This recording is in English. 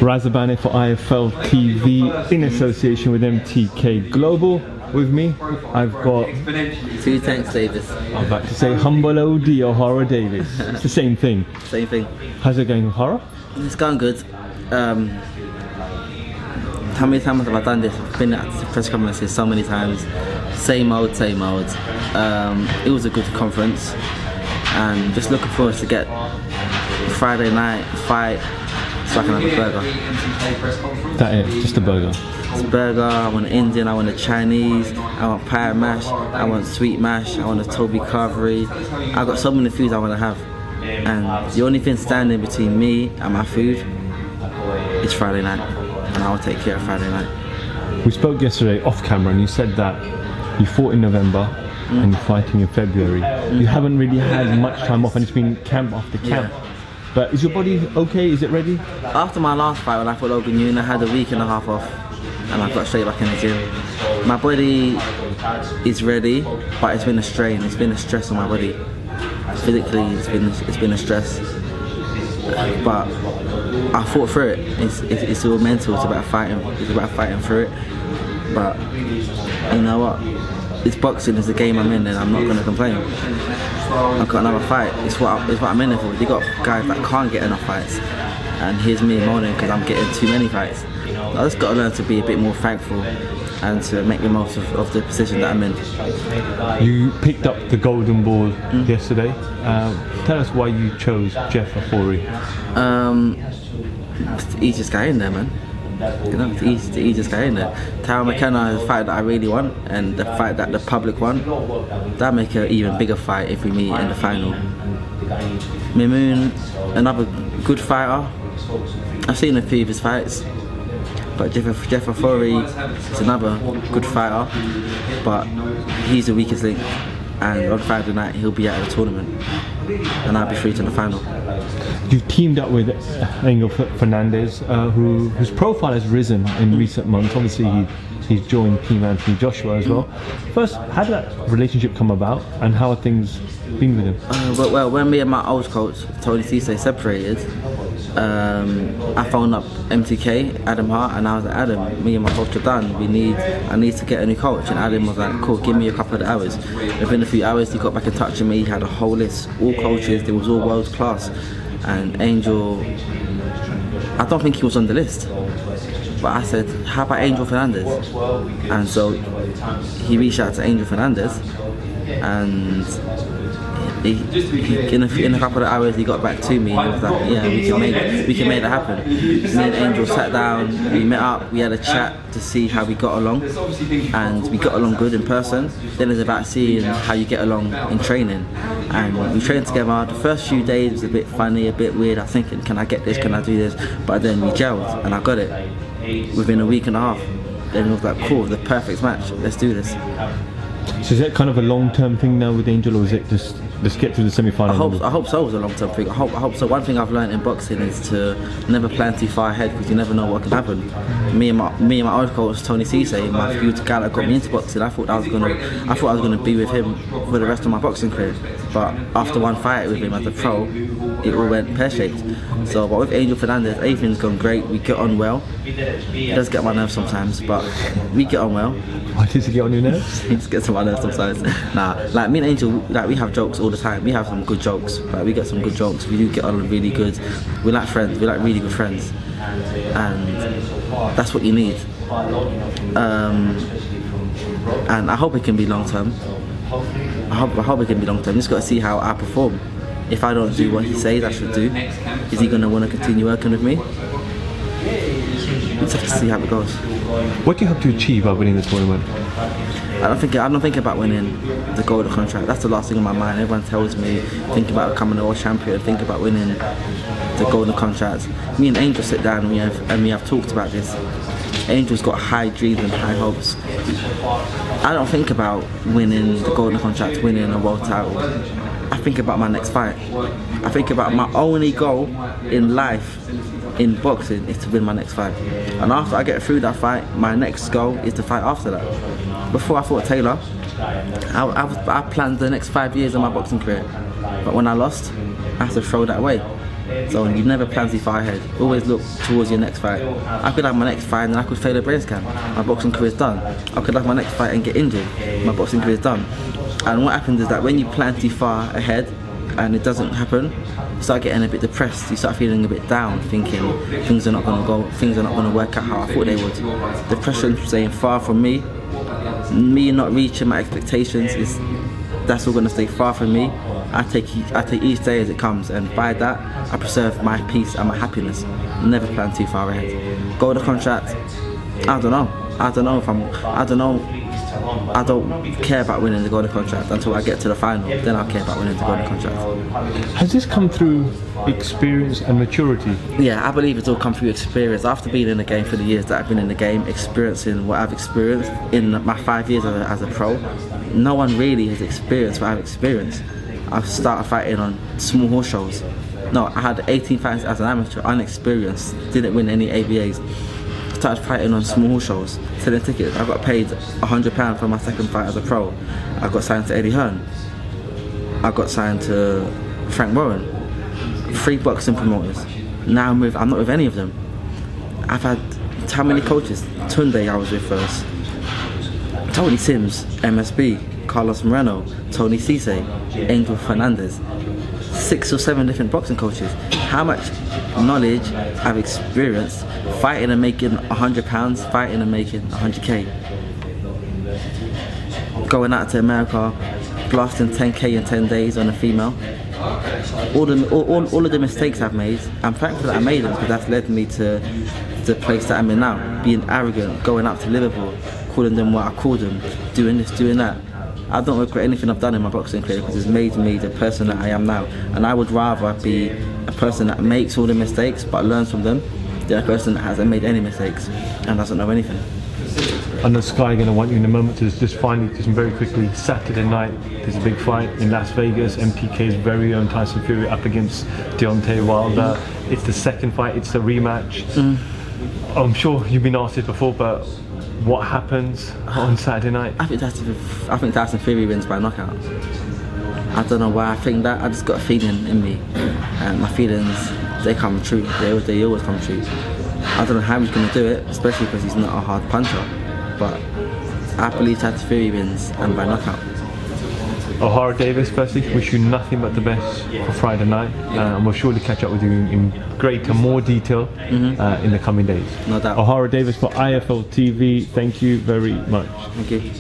Razabane for IFL TV in association with MTK Global. With me, I've got 2 Tanks Davis. I'm about to say Humble OD or Horror Davis. It's the same thing. Same thing. How's it going, Horror? It's going good. How many times have I done this? I've been at the press conferences so many times. Same old, same old. It was a good conference, and just looking forward to get Friday night fight so I can have a burger. That it? Just a burger? It's a burger. I want Indian, I want a Chinese, I want pie mash, I want sweet mash, I want a Toby carvery. I've got so many foods I want to have, and the only thing standing between me and my food is Friday night, and I will take care of Friday night. We spoke yesterday off camera and you said that you fought in November and you're fighting in February. You haven't really had much time off and it's been camp after camp. Yeah. But is your body okay? Is it ready? After my last fight when I fought Logan Yoon, I had a week and a half off and I got straight back in the gym. My body is ready, but it's been a strain, it's been a stress on my body. Physically, it's been a stress. But I fought through it. It's all mental, it's about fighting through it. But you know what? It's boxing, it's the game I'm in, and I'm not going to complain. I've got another fight. It's what I'm in it for. You got guys that can't get enough fights, and here's me moaning because I'm getting too many fights. I just got to learn to be a bit more thankful and to make the most of the position that I'm in. You picked up the golden ball yesterday. Tell us why you chose Jeff Afori. It's the easiest guy in there, man. You know, it's the easiest guy in there. Tyrone McKenna is a fight that I really want, and the fight that the public want, that'll make an even bigger fight if we meet in the final. Mimoun, another good fighter. I've seen a few of his fights, but Jeff Afori is another good fighter, but he's the weakest link, and on Friday night he'll be out of the tournament, and I'll be free to the final. You've teamed up with Angel Fernandez, whose profile has risen in recent months. Obviously, he's joined Team Anthony Joshua as well. First, how did that relationship come about, and how have things been with him? Well, when me and my old coach, Tony Cisse, separated, I phoned up MTK, Adam Hart, and I was like, Adam, me and my coach are done. I need to get a new coach. And Adam was like, cool, give me a couple of hours. Within a few hours, he got back in touch with me. He had a whole list, all coaches. They was all world class. And Angel, I don't think he was on the list, but I said, how about Angel Fernandez? And so he reached out to Angel Fernandez, and in a couple of hours he got back to me and was like, yeah, we can make that happen. Me and Angel sat down, we met up, we had a chat to see how we got along, and we got along good in person. Then it's about seeing how you get along in training, and we trained together. The first few days was a bit funny, a bit weird. I was thinking, can I get this, can I do this? But then we gelled and I got it within a week and a half. Then it was like, cool, the perfect match, let's do this. So is that kind of a long-term thing now with Angel, or is it just let's get through the semi-final? I hope so. It was a long-term thing. I hope so. One thing I've learned in boxing is to never plan too far ahead, because you never know what can happen. Me and my old coach Tony Cisse, my feud gala got me into boxing. I thought I was gonna be with him for the rest of my boxing career. But after one fight with him as a pro, it all went pear-shaped. So, but with Angel Fernandez, everything's gone great. We get on well. It does get on my nerves sometimes, but we get on well. Why does it get on your nerves? It just gets on my nerves sometimes. Nah, like me and Angel, like we have jokes all the time. We have some good jokes. Like we get some good jokes. We do get on really good. We like friends. We like really good friends, and that's what you need. And I hope it can be long term. I hope it can be long term. Just got to see how I perform. If I don't do what he says I should do, is he going to want to continue working with me? Let's have to see how it goes. What do you hope to achieve by winning the tournament? I don't think about winning the golden contract. That's the last thing on my mind. Everyone tells me, think about becoming a world champion, think about winning the golden contract. Me and Angel sit down and we have talked about this. Angel's got high dreams and high hopes. I don't think about winning the golden contract, winning a world title. I think about my next fight. I think about my only goal in life in boxing is to win my next fight. And after I get through that fight, my next goal is to fight after that. Before I fought Taylor, I planned the next 5 years of my boxing career. But when I lost, I had to throw that away. So you never plan too far ahead. Always look towards your next fight. I could have my next fight and I could fail a brain scan. My boxing career's done. I could have my next fight and get injured. My boxing career's done. And what happens is that when you plan too far ahead and it doesn't happen, you start getting a bit depressed. You start feeling a bit down, thinking things are not going to go, things are not going to work out how I thought they would. Depression staying far from me not reaching my expectations that's all going to stay far from me. I take each day as it comes, and by that I preserve my peace and my happiness. Never plan too far ahead. Go to contract. I don't know. I don't care about winning the golden contract until I get to the final. Then I'll care about winning the golden contract. Has this come through experience and maturity? Yeah, I believe it's all come through experience. After being in the game for the years that I've been in the game, experiencing what I've experienced in my 5 years as a pro, no one really has experienced what I've experienced. I started fighting on small horse shows. No, I had 18 fights as an amateur, unexperienced, didn't win any ABAs. Started fighting on small shows, selling tickets. I got paid £100 for my second fight as a pro. I got signed to Eddie Hearn. I got signed to Frank Warren. 3 boxing promoters. Now I'm not with any of them. I've had how many coaches? Tunde I was with first. Tony Sims, MSB, Carlos Moreno, Tony Cisse, Angel Fernandez. 6 or 7 different boxing coaches. How much knowledge I've experienced fighting and making £100, fighting and making 100k. Going out to America, blasting 10k in 10 days on a female. All of the mistakes I've made, I'm thankful that I made them, because that's led me to the place that I'm in now. Being arrogant, going out to Liverpool, calling them what I called them, doing this, doing that. I don't regret anything I've done in my boxing career, because it's made me the person that I am now. And I would rather be a person that makes all the mistakes but learns from them than a person that hasn't made any mistakes and doesn't know anything. I know Sky are going to want you in a moment to just finally, just very quickly, Saturday night, there's a big fight in Las Vegas. MTK's very own Tyson Fury up against Deontay Wilder. It's the second fight, it's the rematch. I'm sure you've been asked this before, but what happens on Saturday night? I think Tyson Fury wins by knockout. I don't know why I think that. I just got a feeling in me, and my feelings, they come true. They always come true. I don't know how he's going to do it, especially because he's not a hard puncher. But I believe Tyson Fury wins, and by knockout. O'Hara Davis, firstly, wish you nothing but the best for Friday night, and we'll surely catch up with you in greater, more detail in the coming days. No doubt. O'Hara Davis for IFL TV, thank you very much. Thank you.